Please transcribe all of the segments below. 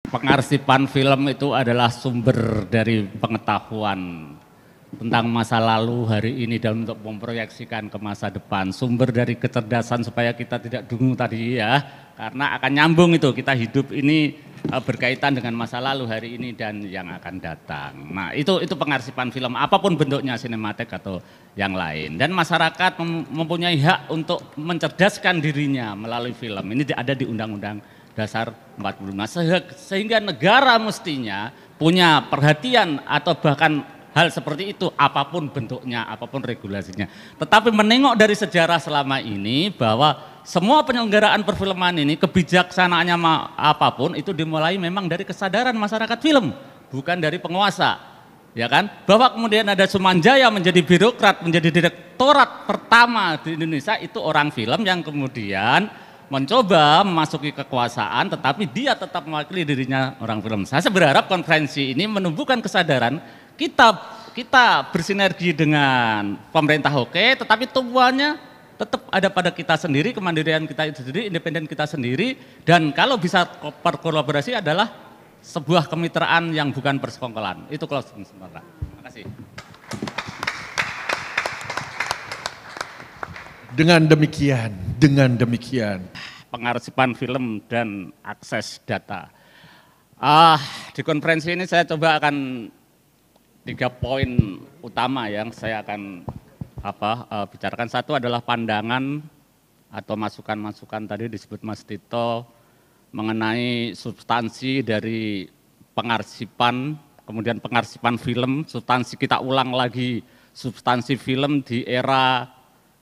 Pengarsipan film itu adalah sumber dari pengetahuan tentang masa lalu, hari ini, dan untuk memproyeksikan ke masa depan. Sumber dari kecerdasan supaya kita tidak dungu tadi ya, karena akan nyambung itu, kita hidup ini berkaitan dengan masa lalu, hari ini, dan yang akan datang. Nah itu pengarsipan film, apapun bentuknya, sinematik atau yang lain. Dan masyarakat mempunyai hak untuk mencerdaskan dirinya melalui film, ini ada di Undang-Undang Dasar 45, sehingga negara mestinya punya perhatian atau bahkan hal seperti itu, apapun bentuknya, apapun regulasinya. Tetapi menengok dari sejarah selama ini bahwa semua penyelenggaraan perfilman ini, kebijaksanaannya apapun itu dimulai memang dari kesadaran masyarakat film, bukan dari penguasa. Ya kan? Bahwa kemudian ada Sumanjaya menjadi birokrat, menjadi direktorat pertama di Indonesia, itu orang film yang kemudian mencoba memasuki kekuasaan, tetapi dia tetap mewakili dirinya orang film. Saya berharap konferensi ini menumbuhkan kesadaran kita bersinergi dengan pemerintah, oke, tetapi tumbuhannya tetap ada pada kita sendiri, kemandirian kita itu sendiri, independen kita sendiri, dan kalau bisa berkolaborasi adalah sebuah kemitraan yang bukan persekongkolan. Itu closing sementara. Terima kasih. Dengan demikian pengarsipan film dan akses data. Di konferensi ini saya coba akan 3 poin utama yang saya akan bicarakan. Satu adalah pandangan atau masukan-masukan tadi disebut Mas Tito mengenai substansi dari pengarsipan, kemudian pengarsipan film, substansi kita ulang lagi substansi film di era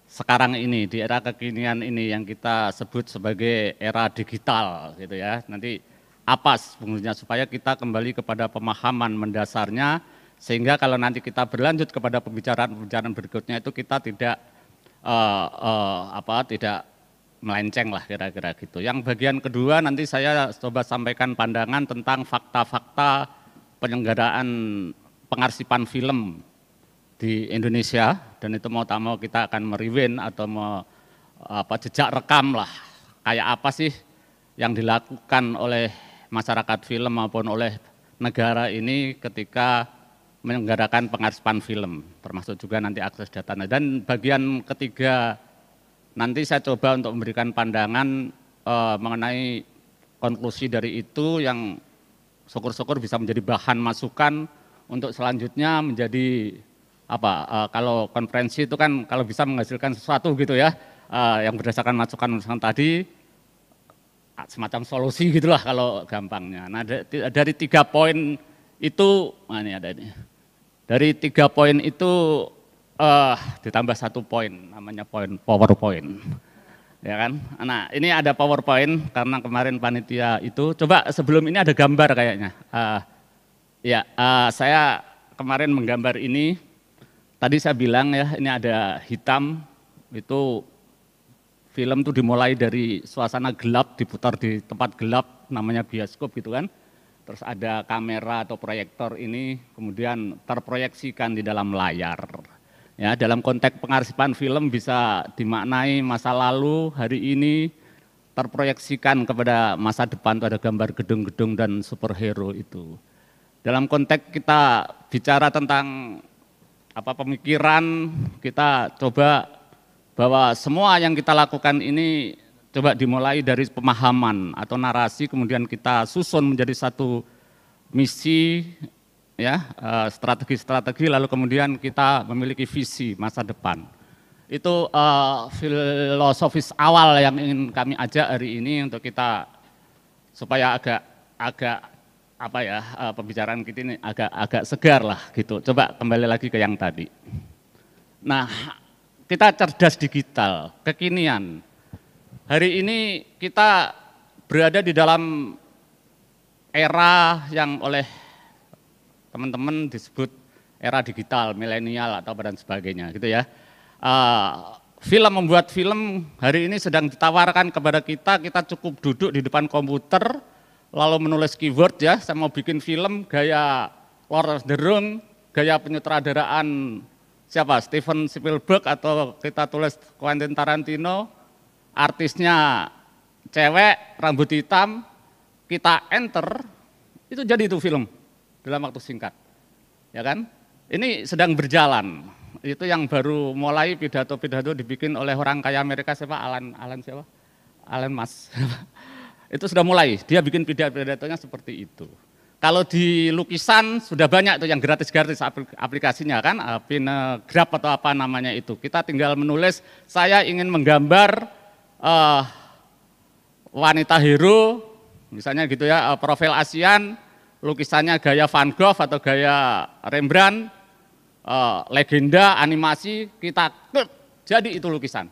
sekarang ini, di era kekinian ini yang kita sebut sebagai era digital gitu ya. Nanti apa sebenarnya supaya kita kembali kepada pemahaman mendasarnya, sehingga kalau nanti kita berlanjut kepada pembicaraan berikutnya itu kita tidak tidak melenceng lah kira-kira gitu. Yang bagian kedua nanti saya coba sampaikan pandangan tentang fakta-fakta penyelenggaraan pengarsipan film di Indonesia, dan itu mau tak mau kita akan merewind atau jejak rekam lah, kayak apa sih yang dilakukan oleh masyarakat film maupun oleh negara ini ketika menyelenggarakan pengarsipan film, termasuk juga nanti akses data. Dan bagian ketiga nanti saya coba untuk memberikan pandangan mengenai konklusi dari itu yang syukur-syukur bisa menjadi bahan masukan untuk selanjutnya menjadi kalau konferensi itu kan kalau bisa menghasilkan sesuatu gitu ya, yang berdasarkan masukan-masukan tadi, semacam solusi gitulah kalau gampangnya. Nah dari 3 poin itu, ini ada ini. Dari 3 poin itu ditambah 1 poin, namanya poin PowerPoint, ya kan? Nah ini ada PowerPoint karena kemarin panitia itu, coba sebelum ini ada gambar kayaknya. Saya kemarin menggambar ini. Tadi saya bilang ya, ini ada hitam, itu film itu dimulai dari suasana gelap, diputar di tempat gelap, namanya bioskop gitu kan. Terus ada kamera atau proyektor ini, kemudian terproyeksikan di dalam layar. Ya, dalam konteks pengarsipan film bisa dimaknai masa lalu, hari ini, terproyeksikan kepada masa depan, itu ada gambar gedung-gedung dan superhero itu. Dalam konteks kita bicara tentang pemikiran, kita coba bahwa semua yang kita lakukan ini coba dimulai dari pemahaman atau narasi, kemudian kita susun menjadi satu misi, ya, strategi-strategi, lalu kemudian kita memiliki visi masa depan. Itu filosofis awal yang ingin kami ajak hari ini untuk kita supaya agak pembicaraan kita ini agak segar lah gitu. Coba kembali lagi ke yang tadi. Nah, kita cerdas digital, kekinian. Hari ini kita berada di dalam era yang oleh teman-teman disebut era digital, milenial atau dan sebagainya gitu ya. Membuat film hari ini sedang ditawarkan kepada kita cukup duduk di depan komputer, lalu menulis keyword ya, saya mau bikin film gaya Lord of the Rings, gaya penyutradaraan siapa? Steven Spielberg, atau kita tulis Quentin Tarantino, artisnya cewek, rambut hitam, kita enter, Itu jadi itu film dalam waktu singkat. Ya kan? Ini sedang berjalan. Itu yang baru mulai pidato-pidato dibikin oleh orang kaya Amerika siapa? Alan siapa? Alan Mas. Itu sudah mulai. Dia bikin pidatonya seperti itu. Kalau di lukisan sudah banyak tuh yang gratis-gratis aplikasinya kan, Pinegraph atau apa namanya itu. Kita tinggal menulis, saya ingin menggambar wanita hero, misalnya gitu ya, profil ASEAN, lukisannya gaya Van Gogh atau gaya Rembrandt, legenda, animasi, kita jadi itu lukisan.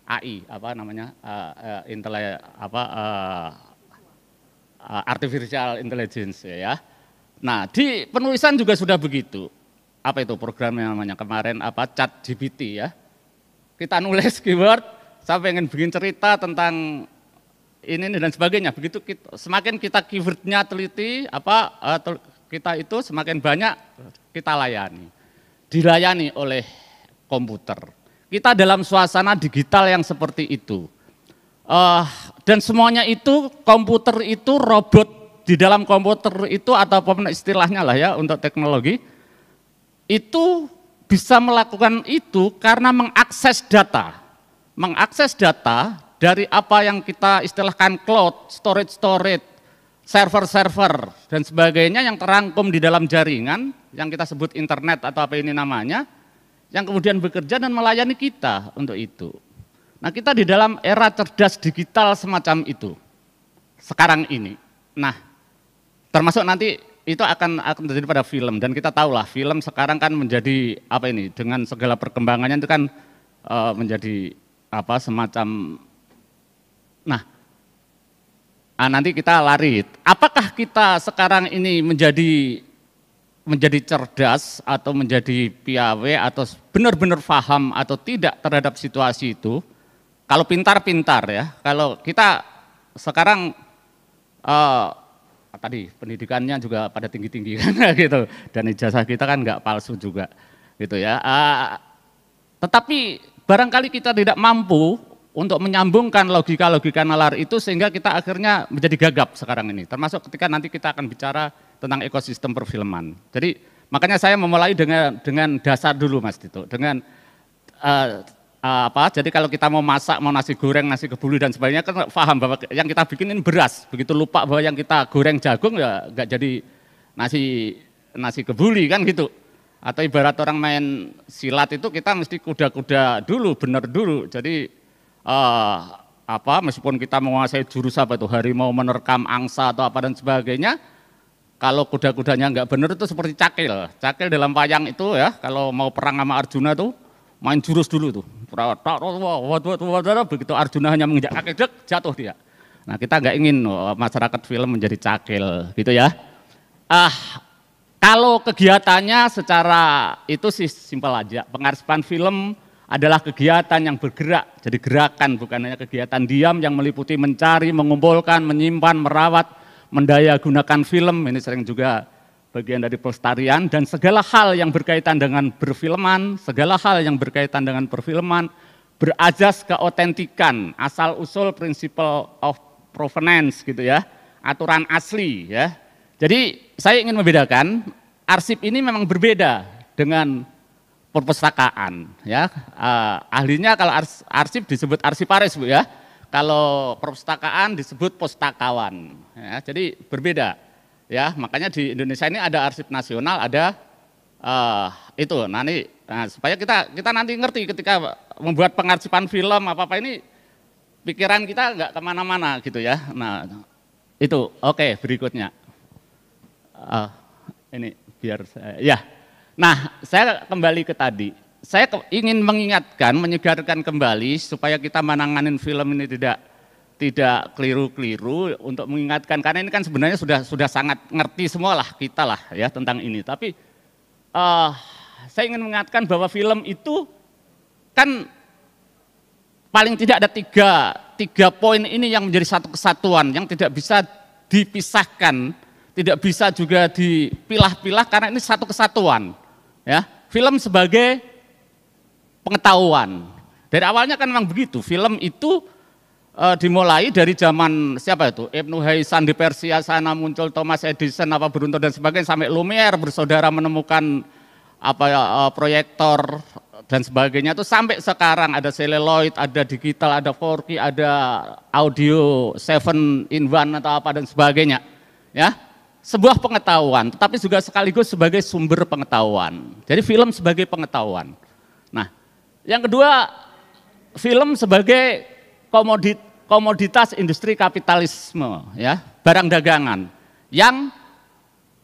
AI, apa namanya, artificial intelligence ya. Nah di penulisan juga sudah begitu. Apa itu programnya namanya kemarin ChatGPT ya. Kita nulis keyword, saya pengen bikin cerita tentang ini dan sebagainya. Begitu semakin kita keywordnya teliti, kita itu semakin banyak kita layani. Dilayani oleh komputer. Kita dalam suasana digital yang seperti itu. Dan semuanya itu komputer itu robot di dalam komputer itu atau istilahnya lah ya untuk teknologi itu bisa melakukan itu karena mengakses data dari apa yang kita istilahkan cloud, storage, server dan sebagainya yang terangkum di dalam jaringan yang kita sebut internet atau apa ini namanya yang kemudian bekerja dan melayani kita untuk itu. Nah kita di dalam era cerdas digital semacam itu sekarang ini. Nah termasuk nanti itu akan terjadi pada film dan kita tahulah film sekarang kan menjadi apa ini dengan segala perkembangannya itu kan menjadi apa semacam. Nah nanti kita lari. Apakah kita sekarang ini menjadi cerdas atau menjadi piawe atau benar-benar paham atau tidak terhadap situasi itu? Kalau pintar-pintar ya, kalau kita sekarang tadi pendidikannya juga pada tinggi-tinggi kan gitu, dan ijazah kita kan nggak palsu juga gitu ya. Tetapi barangkali kita tidak mampu untuk menyambungkan logika-logika nalar itu sehingga kita akhirnya menjadi gagap sekarang ini. Termasuk ketika nanti kita akan bicara tentang ekosistem perfilman. Jadi makanya saya memulai dengan dasar dulu Mas Dito, dengan jadi kalau kita mau masak, mau nasi goreng, nasi kebuli dan sebagainya kan paham bahwa yang kita bikin ini beras. Begitu lupa bahwa yang kita goreng jagung ya nggak jadi nasi kebuli kan gitu. Atau ibarat orang main silat itu kita mesti kuda-kuda dulu, benar dulu. Jadi meskipun kita menguasai jurus apa itu harimau menerkam angsa atau apa dan sebagainya, kalau kuda-kudanya nggak benar itu seperti cakil. Cakil dalam wayang itu ya, kalau mau perang sama Arjuna tuh main jurus dulu tuh. Begitu Arjuna hanya menginjak kaki jatuh dia. Nah kita nggak ingin masyarakat film menjadi cakil gitu ya. Kalau kegiatannya secara itu sih simpel aja. Pengarsipan film adalah kegiatan yang bergerak, jadi gerakan bukan hanya kegiatan diam yang meliputi mencari, mengumpulkan, menyimpan, merawat, mendaya gunakan film. Ini sering juga bagian dari pelestarian dan segala hal yang berkaitan dengan perfilman, segala hal yang berkaitan dengan perfilman berazas keotentikan, asal usul principle of provenance gitu ya, aturan asli ya. Jadi saya ingin membedakan arsip ini memang berbeda dengan perpustakaan ya. Ahlinya kalau arsip disebut arsiparis Bu ya. Kalau perpustakaan disebut pustakawan ya. Jadi berbeda. Ya, makanya di Indonesia ini ada arsip nasional, ada itu. Supaya kita nanti ngerti ketika membuat pengarsipan film apa ini pikiran kita nggak kemana-mana gitu ya. Nah itu oke, berikutnya ini biar saya ya. Nah saya kembali ke tadi. Saya ingin mengingatkan, menyegarkan kembali supaya kita menanganin film ini tidak keliru-keliru untuk mengingatkan karena ini kan sebenarnya sudah sangat ngerti semua lah kita lah ya tentang ini. Tapi saya ingin mengingatkan bahwa film itu kan paling tidak ada tiga poin ini yang menjadi satu kesatuan yang tidak bisa dipisahkan, tidak bisa juga dipilah-pilah karena ini satu kesatuan. Ya, film sebagai pengetahuan. Dari awalnya kan memang begitu. Film itu dimulai dari zaman siapa itu? Ibnu Haisan di Persia sana, muncul Thomas Edison apa Brunton dan sebagainya, sampai Lumiere bersaudara menemukan proyektor dan sebagainya, itu sampai sekarang ada celluloid, ada digital, ada 4K, ada audio 7-in-1 atau apa dan sebagainya. Ya, sebuah pengetahuan, tetapi juga sekaligus sebagai sumber pengetahuan. Jadi film sebagai pengetahuan. Nah, yang kedua, film sebagai komoditas industri kapitalisme, ya, barang dagangan yang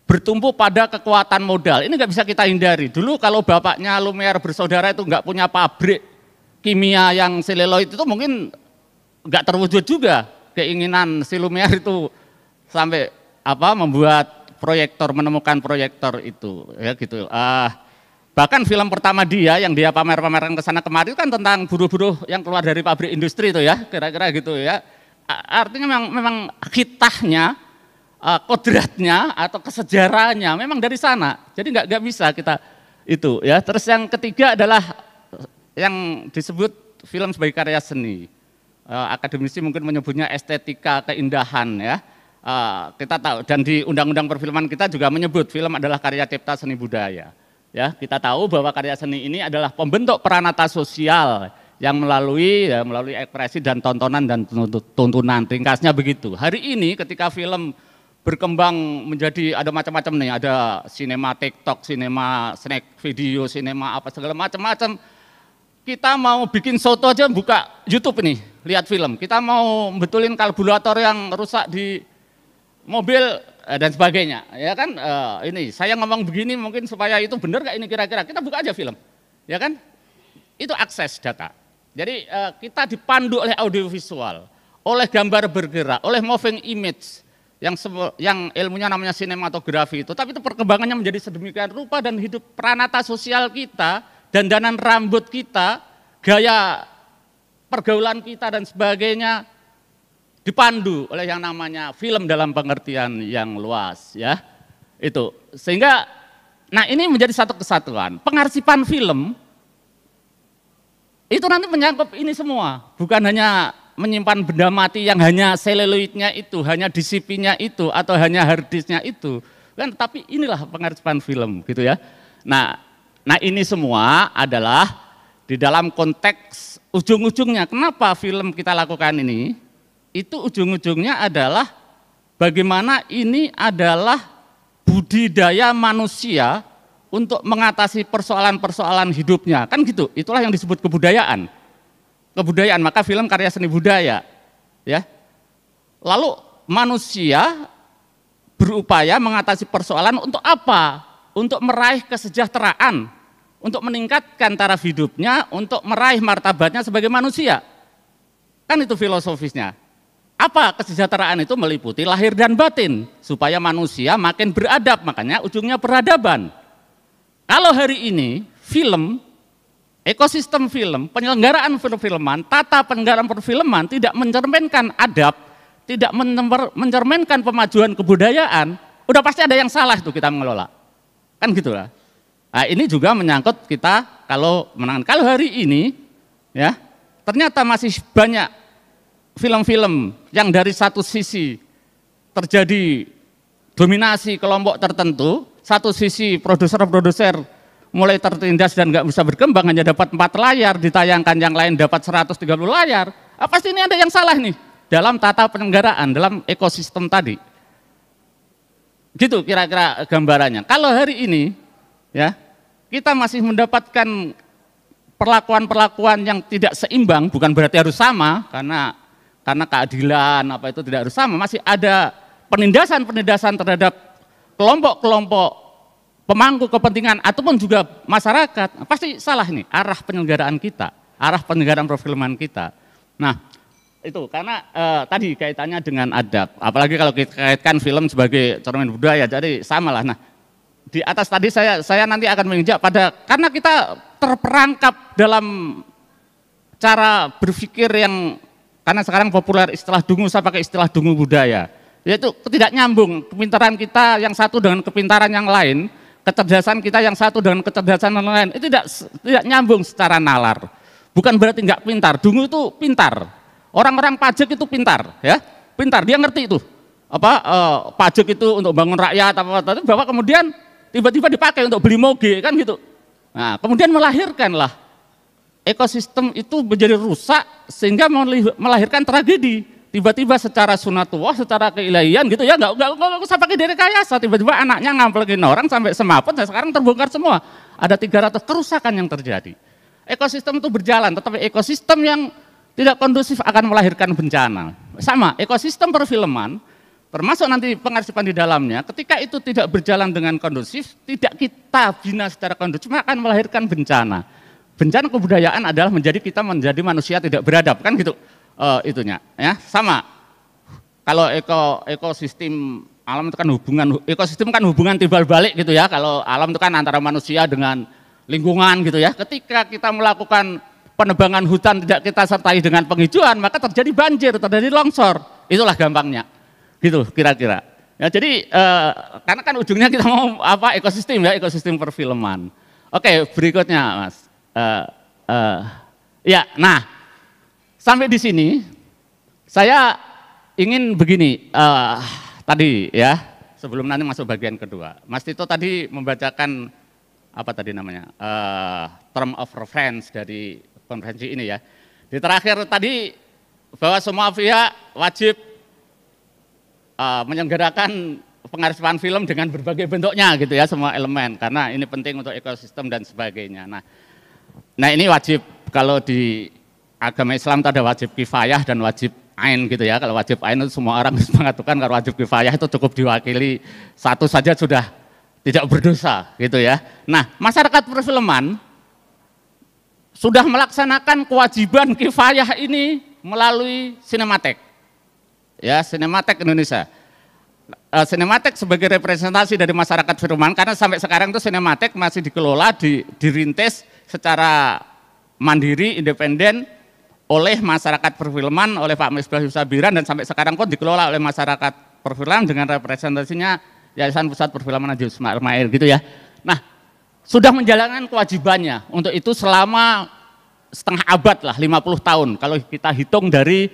bertumpu pada kekuatan modal. Ini nggak bisa kita hindari. Dulu kalau bapaknya Lumiere bersaudara itu nggak punya pabrik kimia yang seluloid, itu mungkin nggak terwujud juga keinginan si Lumiere itu sampai membuat proyektor, menemukan proyektor itu, ya gitu. Bahkan film pertama dia yang dia pamer-pamerkan ke sana kemari kan tentang buruh-buruh yang keluar dari pabrik industri itu, ya, kira-kira gitu, ya. Artinya memang kitahnya, kodratnya atau kesejarahnya memang dari sana. Jadi nggak bisa kita itu, ya. Terus yang ketiga adalah yang disebut film sebagai karya seni. Akademisi mungkin menyebutnya estetika keindahan, ya. Kita tahu, dan di undang-undang perfilman kita juga menyebut film adalah karya cipta seni budaya. Ya, kita tahu bahwa karya seni ini adalah pembentuk peranata sosial yang melalui ekspresi dan tontonan dan tuntunan, ringkasnya begitu. Hari ini ketika film berkembang menjadi ada macam-macam nih, ada sinema TikTok, sinema snack video, sinema apa segala macam-macam. Kita mau bikin soto aja buka YouTube nih, lihat film. Kita mau betulin karburator yang rusak di mobil dan sebagainya, ya kan. Ini saya ngomong begini mungkin supaya itu benar gak ini kira-kira, kita buka aja film, ya kan. Itu akses data. Jadi kita dipandu oleh audiovisual, oleh gambar bergerak, oleh moving image yang ilmunya namanya sinematografi itu. Tapi itu perkembangannya menjadi sedemikian rupa dan hidup peranata sosial kita, dandanan rambut kita, gaya pergaulan kita dan sebagainya dipandu oleh yang namanya film dalam pengertian yang luas, ya. Itu. Sehingga nah ini menjadi satu kesatuan. Pengarsipan film itu nanti menyangkut ini semua, bukan hanya menyimpan benda mati yang hanya seluloidnya itu, hanya DCP-nya itu atau hanya hard disk-nya itu. Kan tapi inilah pengarsipan film, gitu ya. Nah ini semua adalah di dalam konteks ujung-ujungnya kenapa film kita lakukan ini? Itu ujung-ujungnya adalah bagaimana ini adalah budidaya manusia untuk mengatasi persoalan-persoalan hidupnya, kan gitu. Itulah yang disebut kebudayaan. Kebudayaan, maka film karya seni budaya, ya. Lalu manusia berupaya mengatasi persoalan untuk apa? Untuk meraih kesejahteraan, untuk meningkatkan taraf hidupnya, untuk meraih martabatnya sebagai manusia. Kan itu filosofisnya. Apa kesejahteraan itu? Meliputi lahir dan batin, supaya manusia makin beradab, makanya ujungnya peradaban. Kalau hari ini film, ekosistem film, penyelenggaraan perfilman, tata penyelenggaraan perfilman tidak mencerminkan adab, tidak mencerminkan pemajuan kebudayaan, udah pasti ada yang salah tuh kita mengelola. Kan gitu lah. Nah, ini juga menyangkut kita kalau hari ini, ya, ternyata masih banyak film-film yang dari satu sisi terjadi dominasi kelompok tertentu, satu sisi produser-produser mulai tertindas dan nggak bisa berkembang, hanya dapat 4 layar, ditayangkan yang lain dapat 130 layar. Pasti ini ada yang salah nih dalam tata penyelenggaraan, dalam ekosistem tadi. Gitu kira-kira gambarannya. Kalau hari ini, ya, kita masih mendapatkan perlakuan-perlakuan yang tidak seimbang, bukan berarti harus sama, karena keadilan apa itu tidak harus sama, masih ada penindasan-penindasan terhadap kelompok-kelompok pemangku kepentingan ataupun juga masyarakat. Pasti salah nih arah penyelenggaraan kita, arah penyelenggaraan perfilman kita. Nah itu karena tadi kaitannya dengan adab, apalagi kalau kita kaitkan film sebagai cermin budaya, jadi samalah. Nah di atas tadi saya nanti akan menginjak pada, karena kita terperangkap dalam cara berpikir yang, karena sekarang populer istilah dungu, saya pakai istilah dungu budaya, yaitu tidak nyambung kepintaran kita yang satu dengan kepintaran yang lain, kecerdasan kita yang satu dengan kecerdasan yang lain, itu tidak nyambung secara nalar. Bukan berarti nggak pintar, dungu itu pintar. Orang-orang pajak itu pintar, ya, pintar. Dia ngerti itu pajak itu untuk bangun rakyat apa bahwa kemudian tiba-tiba dipakai untuk beli moge kan gitu. Nah, kemudian melahirkanlah ekosistem itu menjadi rusak sehingga melahirkan tragedi. Tiba-tiba secara sunatullah, secara keilahian gitu ya, nggak usah pakai direkayasa. Tiba-tiba anaknya ngamplekin orang sampai semaput, dan sekarang terbongkar semua. Ada 300 kerusakan yang terjadi. Ekosistem itu berjalan, tetapi ekosistem yang tidak kondusif akan melahirkan bencana. Sama, ekosistem perfilman, termasuk nanti pengarsipan di dalamnya, ketika itu tidak berjalan dengan kondusif, tidak kita bina secara kondusif, akan melahirkan bencana. Bencana kebudayaan adalah kita menjadi manusia tidak beradab, kan gitu itunya. Ya, sama. Kalau ekosistem alam itu kan ekosistem kan hubungan timbal balik gitu ya. Kalau alam itu kan antara manusia dengan lingkungan gitu ya. Ketika kita melakukan penebangan hutan tidak kita sertai dengan penghijauan, maka terjadi banjir, terjadi longsor. Itulah gampangnya. Gitu kira-kira. Ya, jadi karena kan ujungnya kita mau ekosistem ya, ekosistem perfilman. Oke, berikutnya Mas. Ya, nah sampai di sini saya ingin begini tadi ya, sebelum nanti masuk bagian kedua. Mas Tito tadi membacakan apa tadi namanya term of reference dari konferensi ini ya. Di terakhir tadi bahwa semua pihak wajib menyelenggarakan pengarsipan film dengan berbagai bentuknya gitu ya, semua elemen, karena ini penting untuk ekosistem dan sebagainya. Nah ini wajib, kalau di agama Islam itu ada wajib kifayah dan wajib ain gitu ya. Kalau wajib ain itu semua orang mengatakan, kalau wajib kifayah itu cukup diwakili satu saja sudah tidak berdosa gitu ya. Nah, masyarakat perfilman sudah melaksanakan kewajiban kifayah ini melalui Sinematek. Ya, Sinematek Indonesia. Sinematek sebagai representasi dari masyarakat perfilman, karena sampai sekarang itu Sinematek masih dikelola, dirintis secara mandiri, independen oleh masyarakat perfilman, oleh Pak Misbah Sabiran, dan sampai sekarang pun dikelola oleh masyarakat perfilman dengan representasinya Yayasan Pusat Perfilman Najib Ismail gitu ya. Nah, sudah menjalankan kewajibannya untuk itu selama setengah abad lah, 50 tahun. Kalau kita hitung dari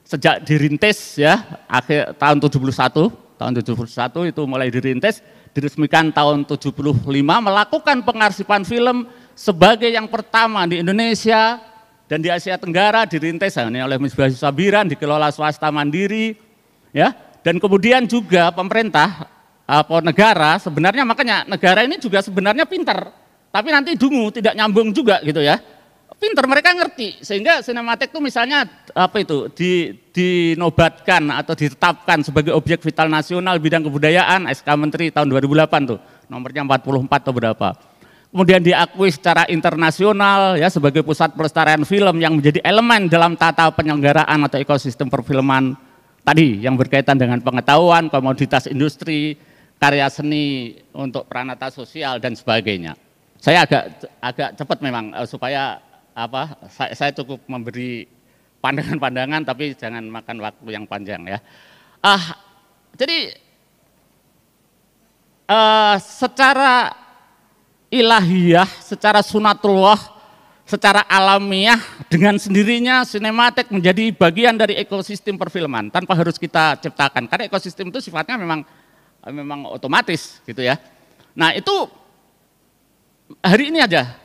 sejak dirintis ya, akhir tahun 71 itu mulai dirintis, diresmikan tahun 75, melakukan pengarsipan film sebagai yang pertama di Indonesia dan di Asia Tenggara, dirintis oleh Misbah Sabiran, dikelola swasta mandiri, ya. Dan kemudian juga pemerintah negara, sebenarnya makanya negara ini juga sebenarnya pintar, tapi nanti dungu, tidak nyambung juga gitu ya. Pintar, mereka ngerti, sehingga Sinematek itu misalnya dinobatkan atau ditetapkan sebagai objek vital nasional bidang kebudayaan SK Menteri tahun 2008 tuh, nomornya 44 atau berapa. Kemudian diakui secara internasional ya sebagai pusat pelestarian film yang menjadi elemen dalam tata penyelenggaraan atau ekosistem perfilman tadi yang berkaitan dengan pengetahuan, komoditas industri, karya seni untuk peranata sosial dan sebagainya. Saya agak cepat memang supaya saya cukup memberi pandangan-pandangan tapi jangan makan waktu yang panjang ya. Jadi secara ilahiyah, secara sunatullah, secara alamiah, dengan sendirinya Sinematek menjadi bagian dari ekosistem perfilman tanpa harus kita ciptakan, karena ekosistem itu sifatnya memang otomatis gitu ya. Nah itu hari ini aja,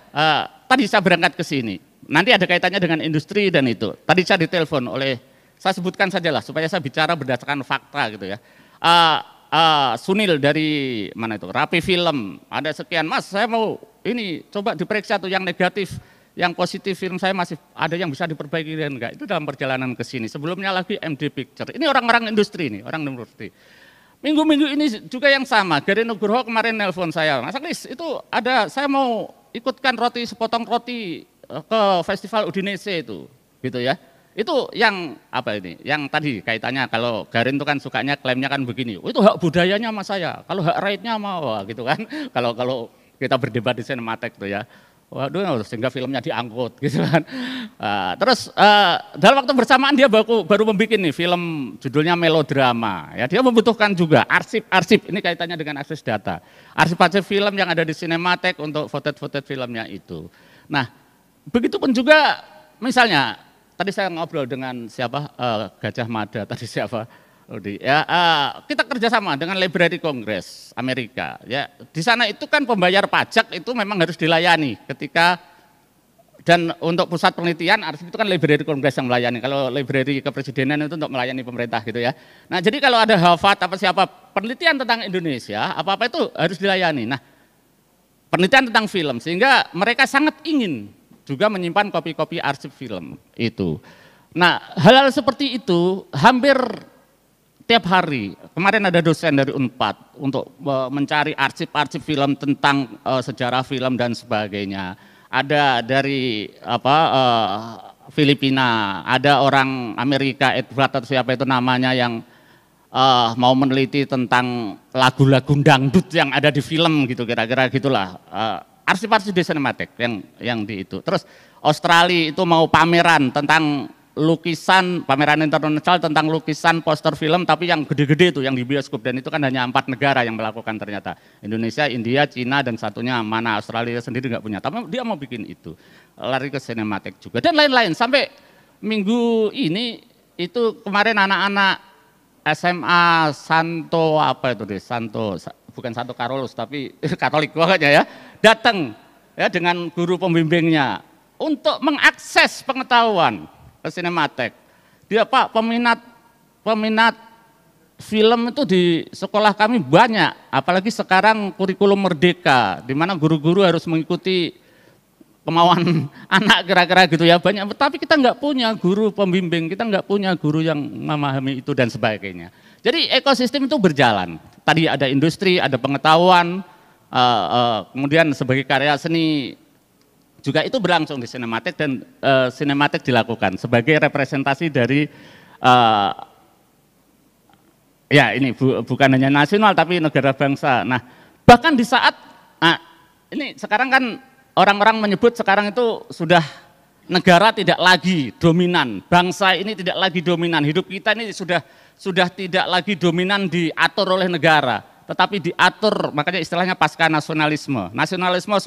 tadi saya berangkat ke sini, nanti ada kaitannya dengan industri dan itu. Tadi saya ditelepon saya sebutkan sajalah supaya saya bicara berdasarkan fakta gitu ya. Sunil dari mana itu, Rapi Film, ada sekian, Mas saya mau ini coba diperiksa tuh yang negatif, yang positif film saya masih ada yang bisa diperbaiki dan enggak, itu dalam perjalanan ke sini. Sebelumnya lagi MD Picture, ini orang-orang industri nih, orang industri. Minggu-minggu ini juga yang sama, Gary Nugroho kemarin nelpon saya, Mas Aglis itu ada, saya mau ikutkan sepotong roti ke festival Udinese itu, gitu ya. Itu yang yang tadi kaitannya, kalau Garin itu kan sukanya klaimnya kan begini, itu hak budayanya sama saya, kalau hak rakyatnya mau gitu kan, kalau kita berdebat di Sinematek tuh ya, waduh sehingga filmnya diangkut gitu kan. Terus dalam waktu bersamaan dia baru membuat nih film judulnya Melodrama ya, dia membutuhkan juga arsip, ini kaitannya dengan akses data, arsip film yang ada di Sinematek untuk footage filmnya itu. Nah begitupun juga misalnya tadi saya ngobrol dengan siapa, Gajah Mada, tadi siapa, ya, kita kerjasama dengan Library Congress Amerika. Ya, di sana itu kan pembayar pajak itu memang harus dilayani ketika, dan untuk pusat penelitian arsip itu kan Library Congress yang melayani. Kalau Library Kepresidenan itu untuk melayani pemerintah gitu ya. Nah, jadi kalau ada Harvard apa siapa penelitian tentang Indonesia, apa-apa itu harus dilayani. Nah, penelitian tentang film, sehingga mereka sangat ingin juga menyimpan kopi-kopi arsip film itu. Nah, hal-hal seperti itu hampir tiap hari. Kemarin ada dosen dari Unpad untuk mencari arsip-arsip film tentang sejarah film dan sebagainya. Ada dari Filipina, ada orang Amerika, Edward atau siapa itu namanya yang mau meneliti tentang lagu-lagu dangdut yang ada di film gitu, kira-kira gitulah. Arsip-arsip di sinematik yang di itu. Terus Australia itu mau pameran tentang lukisan, pameran internasional tentang lukisan poster film, tapi yang gede-gede itu yang di bioskop, dan itu kan hanya 4 negara yang melakukan ternyata. Indonesia, India, Cina, dan satunya mana Australia sendiri nggak punya. Tapi dia mau bikin itu, lari ke sinematik juga dan lain-lain. Sampai minggu ini itu kemarin anak-anak SMA Santo apa itu deh, bukan Santo Carolus tapi Katolik pokoknya ya, datang ya dengan guru pembimbingnya untuk mengakses pengetahuan ke sinematek. Dia Pak, peminat film itu di sekolah kami banyak, apalagi sekarang kurikulum merdeka, di mana guru-guru harus mengikuti kemauan anak kira-kira gitu ya, banyak. Tapi kita nggak punya guru pembimbing, kita nggak punya guru yang memahami itu dan sebagainya. Jadi ekosistem itu berjalan. Tadi ada industri, ada pengetahuan, kemudian sebagai karya seni juga itu berlangsung di sinematik, dan sinematik dilakukan sebagai representasi dari ya ini bukan hanya nasional tapi negara bangsa. Nah, bahkan di saat ini sekarang kan orang-orang menyebut sekarang itu sudah negara tidak lagi dominan, bangsa ini tidak lagi dominan, hidup kita ini sudah tidak lagi dominan diatur oleh negara, tetapi diatur, makanya istilahnya pasca nasionalisme. Nasionalisme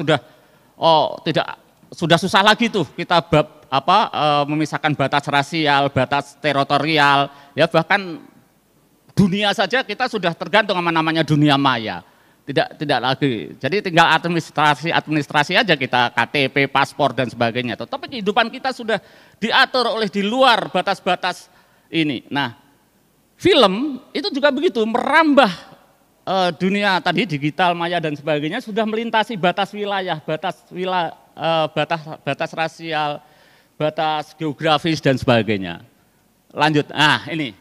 sudah susah lagi tuh kita memisahkan batas rasial, batas teritorial, ya bahkan dunia saja kita sudah tergantung sama namanya dunia maya. Tidak lagi. Jadi tinggal administrasi aja kita, KTP, paspor dan sebagainya. Tapi kehidupan kita sudah diatur oleh di luar batas-batas ini. Nah, film itu juga begitu, merambah dunia tadi digital, maya dan sebagainya, sudah melintasi batas wilayah, batas rasial, batas geografis dan sebagainya. Lanjut. Ini.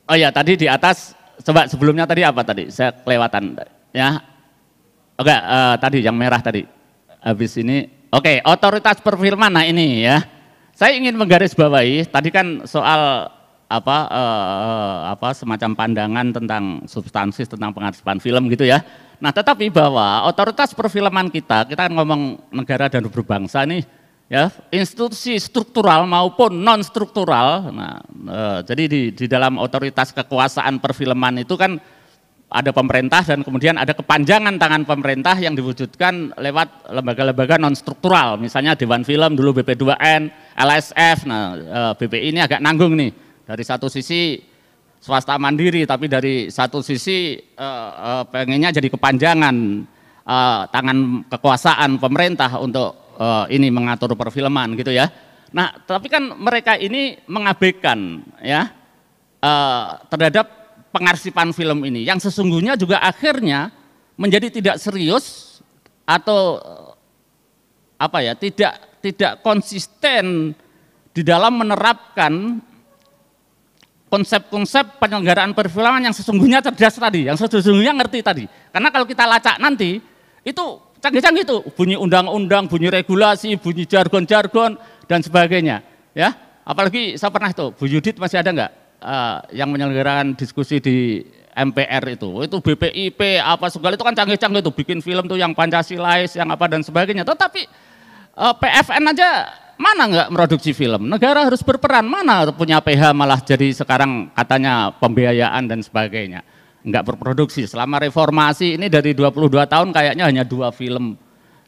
Oh ya, tadi di atas. Coba sebelumnya tadi apa tadi? Saya kelewatan ya. Oke, tadi yang merah tadi. Habis ini, oke, otoritas perfilman. Nah ini ya. Saya ingin menggarisbawahi tadi kan soal semacam pandangan tentang substansi tentang pengarsipan film gitu ya. Nah, tetapi bahwa otoritas perfilman kita kan ngomong negara dan berbangsa nih ya, institusi struktural maupun non struktural. Nah, jadi di dalam otoritas kekuasaan perfilman itu kan ada pemerintah dan kemudian ada kepanjangan tangan pemerintah yang diwujudkan lewat lembaga-lembaga non struktural, misalnya Dewan Film dulu, BP2N, LSF. Nah, BPI ini agak nanggung nih, dari satu sisi swasta mandiri, tapi dari satu sisi pengennya jadi kepanjangan tangan kekuasaan pemerintah untuk ini mengatur perfilman gitu ya. Nah, tapi kan mereka ini mengabaikan ya terhadap pengarsipan film ini, yang sesungguhnya juga akhirnya menjadi tidak serius atau tidak konsisten di dalam menerapkan konsep-konsep penyelenggaraan perfilman yang sesungguhnya cerdas tadi, yang sesungguhnya ngerti tadi. Karena kalau kita lacak nanti itu canggih-canggih itu, bunyi undang-undang, bunyi regulasi, bunyi jargon-jargon dan sebagainya. Ya, apalagi saya pernah itu, Bu Yudit masih ada nggak yang menyelenggarakan diskusi di MPR itu BPIP apa segala itu kan canggih-canggih itu, bikin film tuh yang Pancasilais, yang apa dan sebagainya. Tetapi PFN aja mana nggak produksi film? Negara harus berperan, mana punya PH malah jadi sekarang katanya pembiayaan dan sebagainya. Nggak berproduksi. Selama reformasi ini dari 22 tahun kayaknya hanya 2 film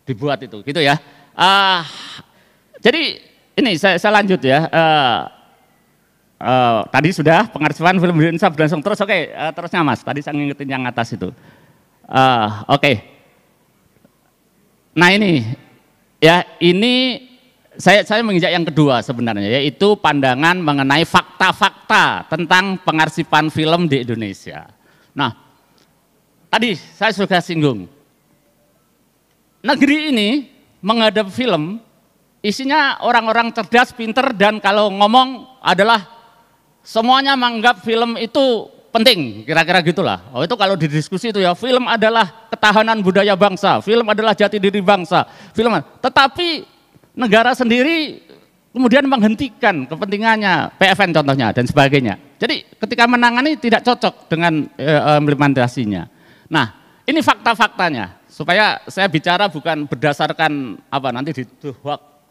dibuat itu, gitu ya. Jadi ini saya lanjut ya. Tadi sudah pengarsipaan film Indonesia berlangsung terus. Oke, terusnya Mas. Tadi saya ngingetin yang atas itu. Oke. Nah ini ya, ini saya menginjak yang kedua sebenarnya, yaitu pandangan mengenai fakta-fakta tentang pengarsipan film di Indonesia. Nah, tadi saya sudah singgung, negeri ini menghadap film isinya orang-orang cerdas, pinter, dan kalau ngomong adalah semuanya menganggap film itu penting, kira-kira gitulah. Oh, itu kalau di diskusi itu ya, film adalah ketahanan budaya bangsa, film adalah jati diri bangsa, film. Tetapi negara sendiri kemudian menghentikan kepentingannya, PFN contohnya dan sebagainya. Jadi ketika menangani tidak cocok dengan implementasinya. Nah, ini fakta-faktanya supaya saya bicara bukan berdasarkan apa nanti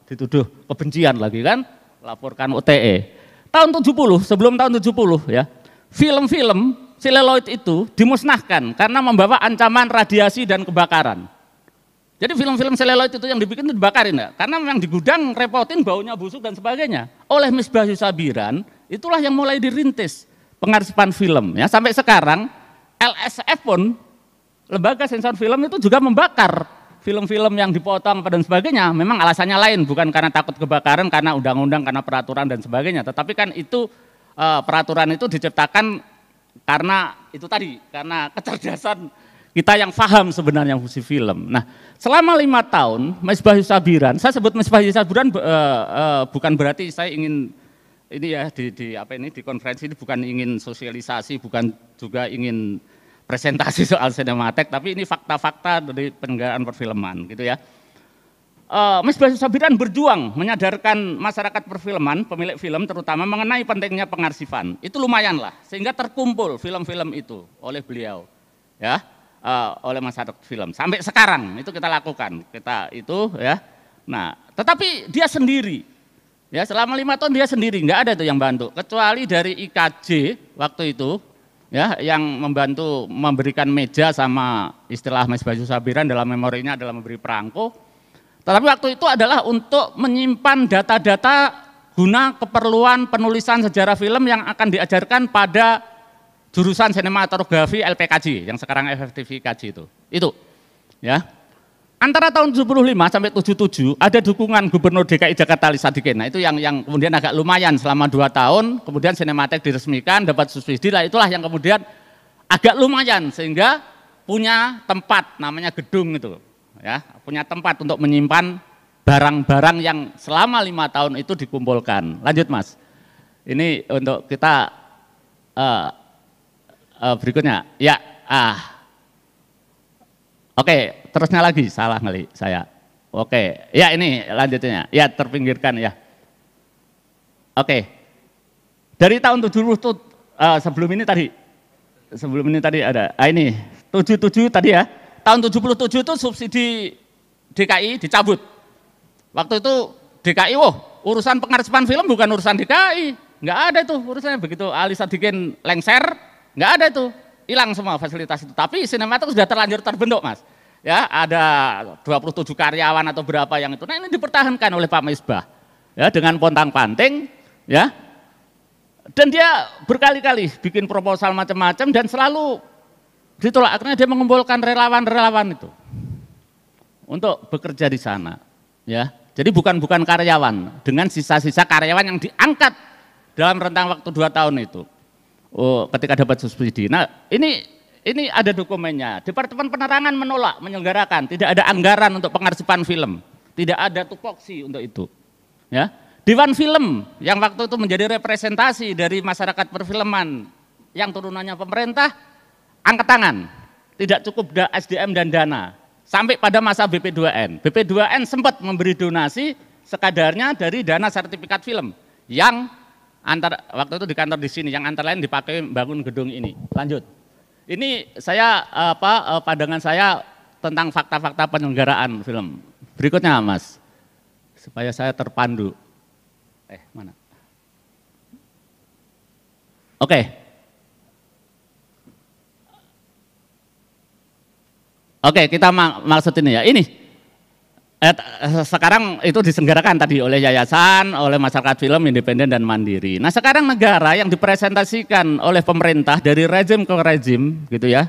dituduh kebencian lagi kan, laporkan UTE. Tahun 70, sebelum tahun 70 ya, film-film seluloid itu dimusnahkan karena membawa ancaman radiasi dan kebakaran. Jadi film-film seluloid itu yang dibikin itu dibakarin ya, karena memang di gudang repotin baunya busuk dan sebagainya. Oleh Misbah Sabiran, itulah yang mulai dirintis pengarsipan film ya. Sampai sekarang LSF pun, lembaga sensor film itu juga membakar film-film yang dipotong dan sebagainya. Memang alasannya lain, bukan karena takut kebakaran, karena undang-undang, karena peraturan dan sebagainya. Tetapi kan itu peraturan itu diciptakan karena itu tadi, karena kecerdasan kita yang paham sebenarnya fungsi film. Nah, selama 5 tahun Misbah Sabiran, saya sebut Misbah Sabiran bukan berarti saya ingin ini ya di konferensi ini bukan ingin sosialisasi, bukan juga ingin presentasi soal sinematek, tapi ini fakta-fakta dari penyelenggaraan perfilman gitu ya. Misbah Sabiran berjuang menyadarkan masyarakat perfilman, pemilik film terutama mengenai pentingnya pengarsifan. Itu lumayan lah, sehingga terkumpul film-film itu oleh beliau ya. Oleh masyarakat film sampai sekarang itu kita lakukan, kita itu ya. Nah, tetapi dia sendiri ya, selama 5 tahun dia sendiri, nggak ada itu yang bantu kecuali dari IKJ waktu itu ya, yang membantu memberikan meja sama istilah Misbah Sabiran dalam memorinya adalah memberi perangko. Tetapi waktu itu adalah untuk menyimpan data-data guna keperluan penulisan sejarah film yang akan diajarkan pada jurusan sinematografi LPKJ yang sekarang FFTV KJ itu ya. Antara tahun 75 sampai 77 ada dukungan Gubernur DKI Jakarta Ali Sadikin. Nah, itu yang kemudian agak lumayan selama 2 tahun, kemudian sinematek diresmikan, dapat subsidi lah, itulah yang kemudian agak lumayan sehingga punya tempat namanya gedung itu ya, punya tempat untuk menyimpan barang-barang yang selama 5 tahun itu dikumpulkan. Lanjut Mas. Ini untuk kita berikutnya, ya, oke, terusnya lagi, salah kali saya. Oke, ya ini lanjutnya, ya terpinggirkan ya. Oke, dari tahun 70 tuh, sebelum ini tadi ada, ini 77 tadi ya, tahun 77 itu subsidi DKI dicabut. Waktu itu DKI, urusan pengarsipan film bukan urusan DKI, nggak ada itu urusannya. Begitu Ali Sadikin lengser, nggak ada itu, hilang semua fasilitas itu. Tapi sinematek sudah terlanjur terbentuk Mas. Ya, ada 27 karyawan atau berapa yang itu. Nah, ini dipertahankan oleh Pak Misbah. Ya, dengan pontang-panting, ya. Dan dia berkali-kali bikin proposal macam-macam dan selalu ditolak. Akhirnya dia mengumpulkan relawan-relawan itu untuk bekerja di sana, ya. Jadi bukan karyawan, dengan sisa-sisa karyawan yang diangkat dalam rentang waktu 2 tahun itu. Ketika dapat subsidi. Nah, ini ada dokumennya. Departemen Penerangan menolak menyelenggarakan, tidak ada anggaran untuk pengarsipan film, tidak ada tupoksi untuk itu. Ya, Dewan Film yang waktu itu menjadi representasi dari masyarakat perfilman yang turunannya pemerintah angkat tangan, tidak cukup SDM dan dana. Sampai pada masa BP2N. BP2N sempat memberi donasi sekadarnya dari dana sertifikat film yang waktu itu di kantor di sini, yang antara lain dipakai bangun gedung ini. Lanjut. Ini saya pandangan saya tentang fakta-fakta penyelenggaraan film. Berikutnya Mas, supaya saya terpandu. Mana? Oke, kita maksud ini ya. Ini Sekarang itu diselenggarakan tadi oleh yayasan, oleh masyarakat film independen dan mandiri. Nah sekarang negara yang dipresentasikan oleh pemerintah dari rezim ke rezim gitu ya,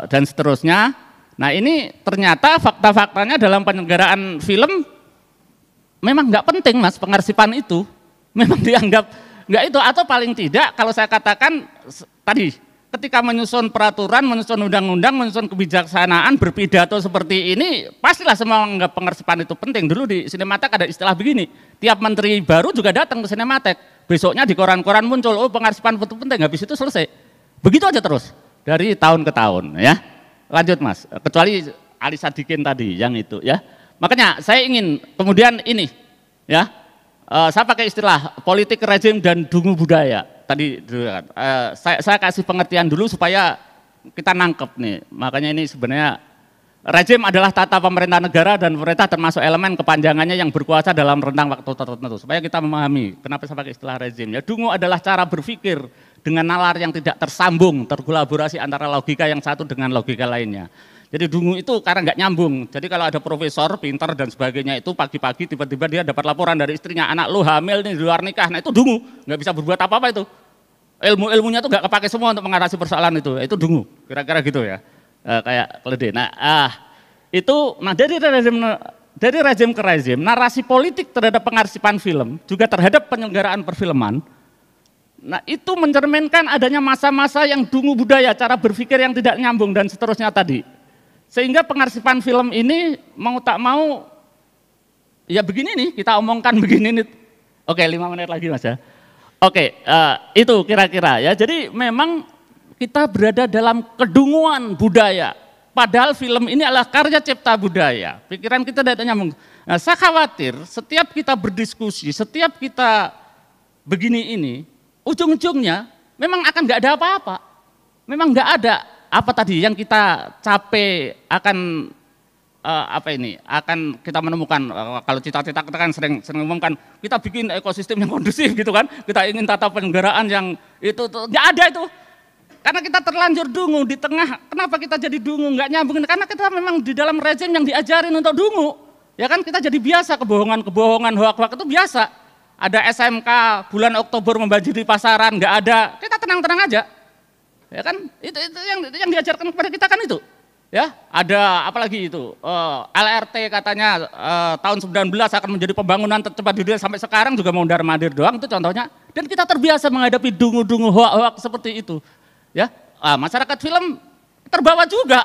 dan seterusnya. Nah ini ternyata fakta-faktanya dalam penyelenggaraan film memang nggak penting mas, pengarsipan itu memang dianggap nggak itu, atau paling tidak kalau saya katakan tadi ketika menyusun peraturan, menyusun undang-undang, menyusun kebijaksanaan, berpidato seperti ini, pastilah semua menganggap pengarsipan itu penting. Dulu di Sinematek ada istilah begini, tiap menteri baru juga datang ke Sinematek, besoknya di koran-koran muncul, oh pengarsipan itu penting, habis itu selesai. Begitu aja terus, dari tahun ke tahun ya. Lanjut mas, kecuali Ali Sadikin tadi yang itu ya. Makanya saya ingin kemudian ini ya, saya pakai istilah politik rezim dan dungu budaya. Tadi saya kasih pengertian dulu supaya kita nangkep nih. Makanya ini sebenarnya rezim adalah tata pemerintah negara dan pemerintah termasuk elemen kepanjangannya yang berkuasa dalam rentang waktu tertentu. Supaya kita memahami kenapa saya pakai istilah rezim. Ya, dungu adalah cara berpikir dengan nalar yang tidak tersambung, terkolaborasi antara logika yang satu dengan logika lainnya. Jadi dungu itu karena nggak nyambung. Jadi kalau ada profesor, pinter dan sebagainya itu pagi-pagi tiba-tiba dia dapat laporan dari istrinya, anak lu hamil nih di luar nikah. Nah itu dungu, nggak bisa berbuat apa-apa itu. Ilmu-ilmunya tuh nggak kepake semua untuk mengatasi persoalan itu dungu. Kira-kira gitu ya, kayak keledai. Nah itu, nah dari rezim ke rezim, narasi politik terhadap pengarsipan film juga terhadap penyelenggaraan perfilman. Nah itu mencerminkan adanya masa-masa yang dungu budaya, cara berpikir yang tidak nyambung dan seterusnya tadi. Sehingga pengarsipan film ini mau tak mau, ya begini nih, kita omongkan begini nih. Oke 5 menit lagi mas ya. Oke, itu kira-kira ya. Jadi memang kita berada dalam kedunguan budaya. Padahal film ini adalah karya cipta budaya. Pikiran kita tidak nyambung. Nah, saya khawatir setiap kita berdiskusi, setiap kita begini ini, ujung-ujungnya memang akan nggak ada apa-apa. Memang nggak ada apa tadi yang kita capek akan akan kita menemukan, kalau cita-cita kita kan sering ngomongkan kita bikin ekosistem yang kondusif gitu kan, kita ingin tata penyelenggaraan yang itu nggak ada itu, karena kita terlanjur dungu di tengah. Kenapa kita jadi dungu nggak nyambung? Karena kita memang di dalam rezim yang diajarin untuk dungu, ya kan, kita jadi biasa kebohongan hoak-hoak itu biasa. Ada SMK bulan Oktober membanjiri pasaran nggak ada, kita tenang-tenang aja. Ya kan, itu yang diajarkan kepada kita kan itu. Ya, ada apalagi itu LRT katanya tahun 19 akan menjadi pembangunan tercepat di dunia, sampai sekarang juga mondar-mandir doang itu contohnya. Dan kita terbiasa menghadapi dungu-dungu hoak-hoak seperti itu. Ya, masyarakat film terbawa juga.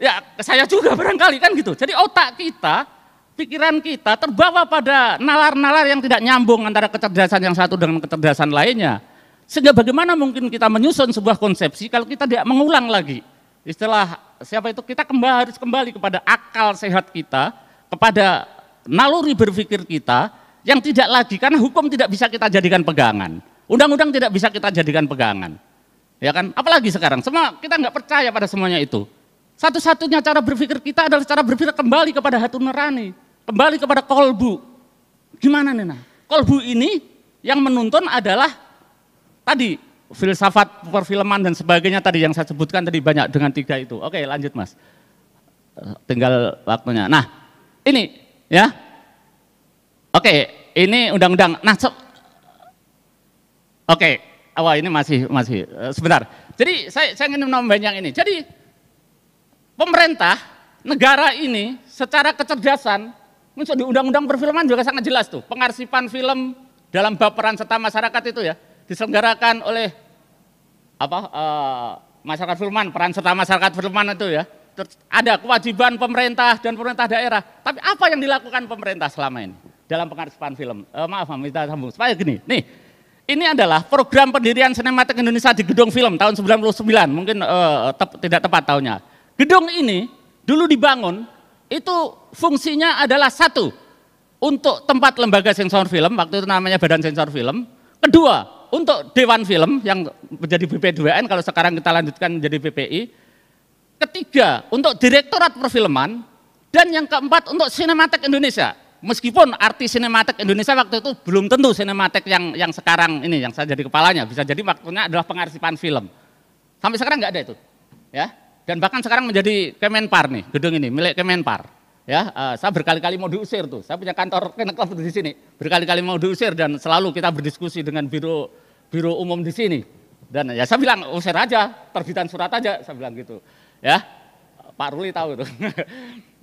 Ya, saya juga barangkali kan gitu. Jadi otak kita, pikiran kita terbawa pada nalar-nalar yang tidak nyambung antara kecerdasan yang satu dengan kecerdasan lainnya. Sehingga bagaimana mungkin kita menyusun sebuah konsepsi kalau kita tidak mengulang lagi istilah siapa itu, kita harus kembali kepada akal sehat kita, kepada naluri berpikir kita yang tidak lagi, karena hukum tidak bisa kita jadikan pegangan, undang-undang tidak bisa kita jadikan pegangan, ya kan? Apalagi sekarang semua kita nggak percaya pada semuanya itu. Satu-satunya cara berpikir kita adalah cara berpikir kembali kepada hati nurani, kembali kepada kolbu. Gimana Nena? Kolbu ini yang menuntun adalah tadi filsafat perfilman dan sebagainya tadi yang saya sebutkan tadi banyak dengan 3 itu. Oke, lanjut Mas. Tinggal waktunya. Nah, ini ya. Oke, ini undang-undang. Nah, oke. Wah, ini masih sebentar. Jadi saya ingin menambahkan yang ini. Jadi pemerintah negara ini secara kecerdasan, di undang-undang perfilman juga sangat jelas tuh. Pengarsipan film dalam bab peran serta masyarakat itu ya diselenggarakan oleh masyarakat filman, peran serta masyarakat filman itu ya. Terus ada kewajiban pemerintah dan pemerintah daerah. Tapi apa yang dilakukan pemerintah selama ini dalam pengarsipan film? Maaf, minta sambung. Supaya gini, nih, ini adalah program pendirian Sinematek Indonesia di Gedung Film tahun 99, mungkin tidak tepat tahunnya. Gedung ini dulu dibangun, itu fungsinya adalah satu, untuk tempat lembaga sensor film, waktu itu namanya Badan Sensor Film. Kedua, untuk Dewan Film yang menjadi BP2N, kalau sekarang kita lanjutkan menjadi BPI. Ketiga, untuk Direktorat Perfilman. Dan yang keempat, untuk Sinematek Indonesia. Meskipun arti Sinematek Indonesia waktu itu belum tentu Sinematek yang sekarang ini, yang saya jadi kepalanya. Bisa jadi waktunya adalah pengarsipan film. Sampai sekarang nggak ada itu. Ya. Dan bahkan sekarang menjadi Kemenpar nih, gedung ini, milik Kemenpar. Ya, saya berkali-kali mau diusir tuh. Saya punya kantor Keneklub di sini. Berkali-kali mau diusir dan selalu kita berdiskusi dengan biro umum di sini. Dan ya saya bilang usir aja, terbitan surat aja, saya bilang gitu. Ya, Pak Ruli tahu tuh.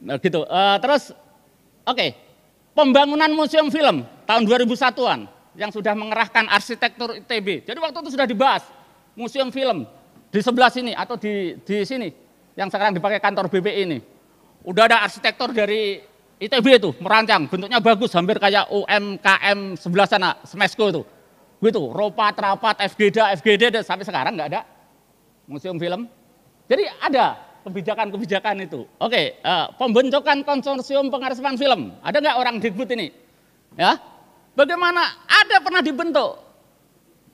Nah, gitu. Terus, oke, pembangunan museum film tahun 2001-an yang sudah mengerahkan arsitektur ITB. Jadi waktu itu sudah dibahas museum film di sebelah sini atau di sini yang sekarang dipakai kantor BPI ini. Udah ada arsitektur dari ITB itu merancang, bentuknya bagus, hampir kayak UMKM sebelah sana, Smesco itu. Gitu, Ropat, Rapat, FGD sampai sekarang nggak ada museum film. Jadi ada kebijakan-kebijakan itu. Oke, pembentukan konsorsium pengarsipan film. Ada nggak orang Dikbud ini? Ya, bagaimana ada pernah dibentuk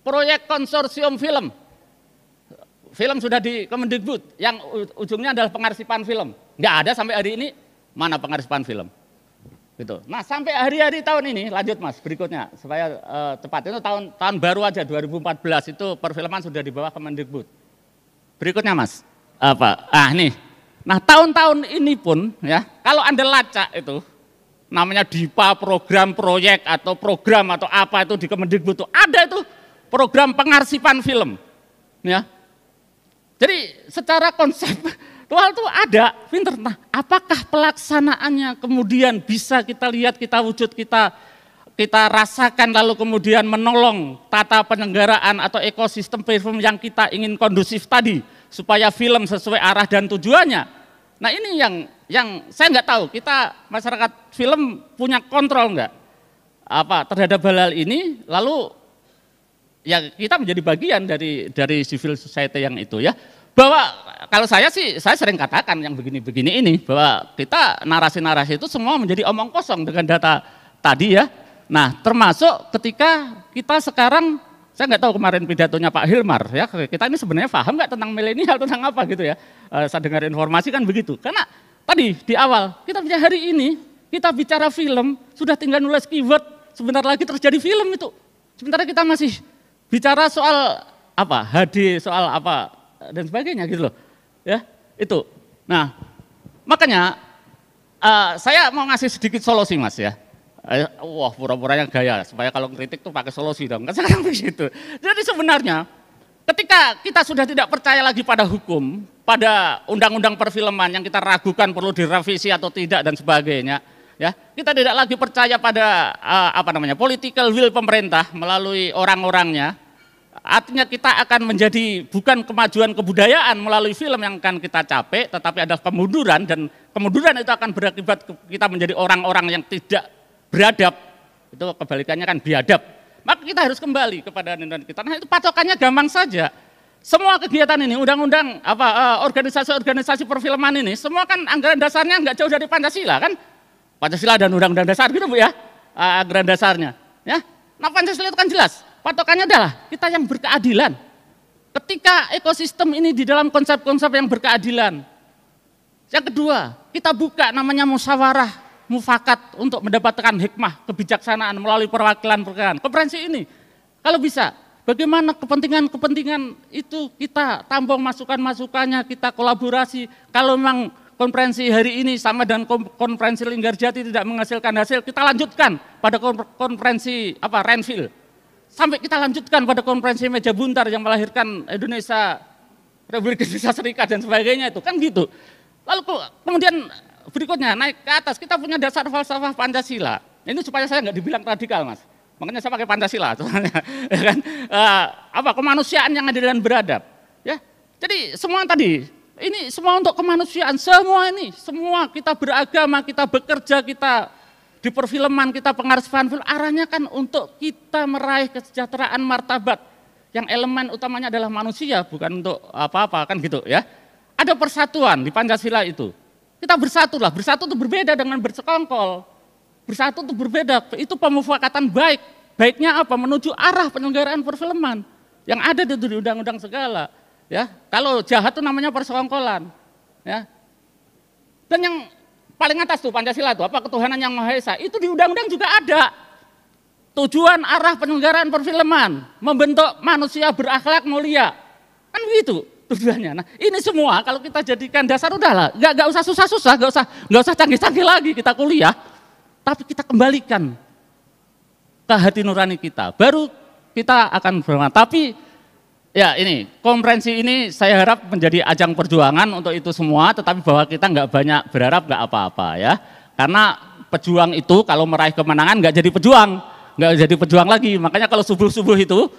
proyek konsorsium film? Film sudah di Kemendikbud, yang ujungnya adalah pengarsipan film. Nggak ada sampai hari ini, mana pengarsipan film. Gitu. Nah sampai hari-hari tahun ini, lanjut Mas, berikutnya, supaya tepat, itu tahun baru aja, 2014 itu perfilman sudah di bawah Kemendikbud. Berikutnya Mas, nih, nah tahun-tahun ini pun, ya, kalau Anda lacak itu, namanya DIPA, program, proyek, atau program, atau apa itu di Kemendikbud itu, ada itu program pengarsipan film. Ya. Jadi secara konseptual itu ada, pinter. Nah, apakah pelaksanaannya kemudian bisa kita lihat, kita wujud, kita rasakan, lalu kemudian menolong tata penyelenggaraan atau ekosistem film yang kita ingin kondusif tadi, supaya film sesuai arah dan tujuannya. Nah ini yang saya nggak tahu, kita masyarakat film punya kontrol nggak terhadap hal ini, lalu ya kita menjadi bagian dari civil society yang itu ya. Bahwa kalau saya sering katakan yang begini-begini ini, bahwa kita narasi-narasi itu semua menjadi omong kosong dengan data tadi ya. Nah termasuk ketika kita sekarang, saya nggak tahu kemarin pidatonya Pak Hilmar ya, kita ini sebenarnya paham nggak tentang milenial, tentang apa gitu ya. Saya dengar informasi kan begitu, karena tadi di awal kita bicara hari ini, kita bicara film, sudah tinggal nulis keyword, sebentar lagi terjadi film itu. Sementara kita masih bicara soal HD, soal apa dan sebagainya gitu loh, ya itu. Nah makanya saya mau ngasih sedikit solusi Mas ya. Wah pura-puranya gaya, supaya kalau kritik tuh pakai solusi dong, kan sekarang begitu. Jadi sebenarnya ketika kita sudah tidak percaya lagi pada hukum, pada undang-undang perfilman yang kita ragukan perlu direvisi atau tidak dan sebagainya, ya kita tidak lagi percaya pada political will pemerintah melalui orang-orangnya. Artinya kita akan menjadi bukan kemajuan kebudayaan melalui film yang akan kita capai, tetapi adalah kemunduran, dan kemunduran itu akan berakibat kita menjadi orang-orang yang tidak beradab, itu kebalikannya kan biadab. Maka kita harus kembali kepada nilai kita. Nah itu patokannya gampang saja. Semua kegiatan ini, undang-undang organisasi-organisasi perfilman ini, semua kan anggaran dasarnya nggak jauh dari Pancasila kan? Pancasila dan undang-undang dasar gitu Bu ya, anggaran dasarnya. Ya, nah Pancasila itu kan jelas. Patokannya adalah kita yang berkeadilan. Ketika ekosistem ini di dalam konsep-konsep yang berkeadilan. Yang kedua, kita buka namanya musyawarah, mufakat untuk mendapatkan hikmah, kebijaksanaan melalui perwakilan. Konferensi ini, kalau bisa, bagaimana kepentingan-kepentingan itu kita tampung masukan-masukannya, kita kolaborasi. Kalau memang konferensi hari ini sama dengan konferensi Linggarjati tidak menghasilkan hasil, kita lanjutkan pada konferensi Renville. Sampai kita lanjutkan pada konferensi Meja Buntar yang melahirkan Indonesia, Republik Indonesia Serikat dan sebagainya itu, kan gitu. Lalu kemudian berikutnya naik ke atas, kita punya dasar falsafah Pancasila. Ini supaya saya nggak dibilang radikal Mas, makanya saya pakai Pancasila. Ya kan? Kemanusiaan yang adil dan beradab. Ya, jadi semua tadi, ini semua untuk kemanusiaan, semua kita beragama, kita bekerja, kita di perfilman, kita pengarsipan film, arahnya kan untuk kita meraih kesejahteraan martabat yang elemen utamanya adalah manusia, bukan untuk apa-apa kan gitu ya. Ada persatuan di Pancasila itu. Kita bersatu itu berbeda dengan bersekongkol. Bersatu itu berbeda, itu pemufakatan baik. Baiknya apa? Menuju arah penyelenggaraan perfilman yang ada di undang-undang segala. Ya, kalau jahat itu namanya persekongkolan. Ya. Dan yang paling atas tuh Pancasila itu ketuhanan yang Maha Esa, itu di undang-undang juga ada. Tujuan arah penyelenggaraan perfilman, membentuk manusia berakhlak mulia. Kan begitu. tujuannya. Nah ini semua kalau kita jadikan dasar udahlah, nggak usah susah-susah, nggak usah canggih-canggih lagi kita kuliah, tapi kita kembalikan ke hati nurani kita, baru kita akan bermanfaat. Tapi ya ini konferensi ini saya harap menjadi ajang perjuangan untuk itu semua, tetapi bahwa kita nggak banyak berharap nggak apa-apa ya, karena pejuang itu kalau meraih kemenangan nggak jadi pejuang lagi. Makanya kalau subuh-subuh itu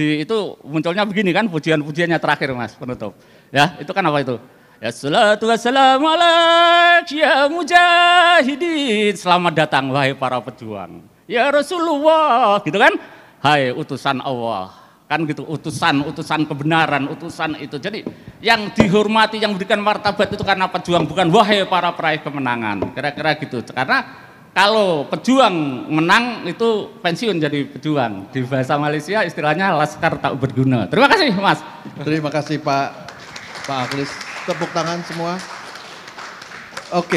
itu munculnya begini kan, pujian-pujiannya terakhir Mas penutup. Ya, itu kan apa itu? Ya salatu wassalamu alaik ya mujahidin. Selamat datang wahai para pejuang. Ya Rasulullah, gitu kan? Hai utusan Allah. Kan gitu, utusan kebenaran, utusan itu. Jadi yang dihormati, yang memberikan martabat itu karena pejuang, bukan wahai para peraih kemenangan. Kira-kira gitu. Karena kalau pejuang menang itu pensiun jadi pejuang. Di bahasa Malaysia istilahnya laskar tak berguna. Terima kasih Mas. Terima kasih Pak Aklis. Tepuk tangan semua. Oke.